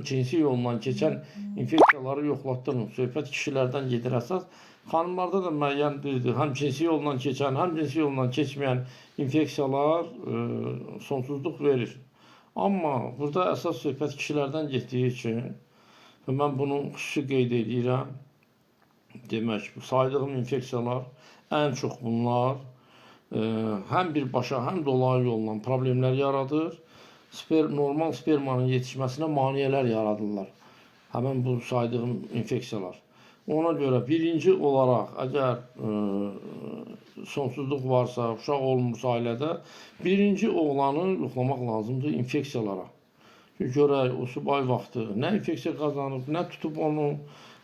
cinsi yolla keçən infeksiyaları yoxlatdırın. Söhbət kişilərdən gedir əsas. Xanımlarda da müəyyən həm cinsi yolla keçən, həm cinsi yolla keçməyən infeksiyalar sonsuzluq verir. Amma burada əsas söhbət kişilərdən getdiyi üçün mən bunu xüsusi qeyd edirəm. Demək, saydığım infeksiyalar ən çox bunlar həm birbaşa, həm dolayı yolla problemlər yaradır. Normal spermanın yetişməsinə maneələr yaradırlar. Həmin bu saydığım infeksiyalar. Ona görə birinci olaraq, əgər sonsuzluq varsa, uşaq olmursa ailədə, birinci oğlanı yoxlamaq lazımdır infeksiyalara. Görək, o subay vaxtı nə infeksiya qazanıb, nə tutub onu,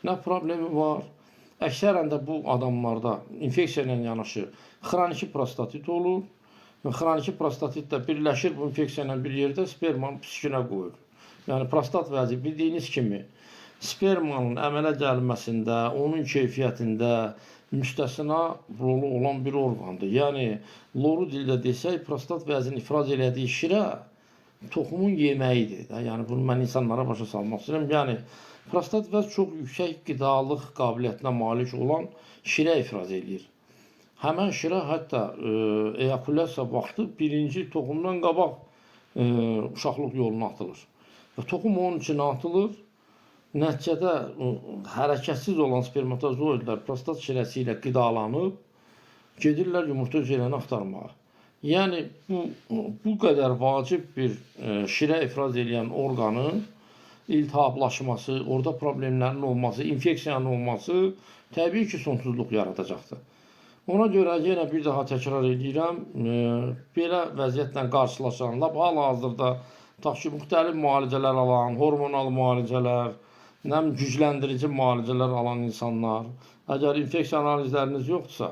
nə problemi var. Əksərən də bu adamlarda infeksiya ilə yanaşı xroniki prostatit olur. Xroniki prostatit də birləşir bu infeksiya ilə bir yerdə spermanın psikinə qoyur. Yəni prostat vəzi bildiyiniz kimi spermanın əmələ gəlməsində, onun keyfiyyətində müstəsna rolu olan bir orqandır. Yəni loru dildə desək, prostat vəzini ifraz elədiyi şirə toxumun yeməyidir. Yəni bunu mən insanlara başa salmaq istəyirəm. Yəni prostat vəz çox yüksək qidalıq qabiliyyətinə malik olan şirə ifraz edir. Həmən şirə hətta eyakulyasiya vaxtı birinci toxumdan qabaq uşaqlıq yoluna atılır. Və toxum onun içinə atılır. Nəticədə hərəkətsiz olan spermatozoidlər prostat şirəsi ilə qidalanıb gedirlər yumurta hüceyrəni axtarmağa. Yəni bu qədər vacib bir şirə ifraz edən orqanın iltihablaşması, orada problemlərin olması, infeksiyanın olması təbii ki, sonsuzluq yaradacaqdır. Ona görə yenə bir daha təkrar edirəm, belə vəziyyətlə qarşılaşan, hal-hazırda müxtəlif müalicələr alan, hormonal müalicələr, gücləndirici müalicələr alan insanlar, əgər infeksiya analizləriniz yoxdursa,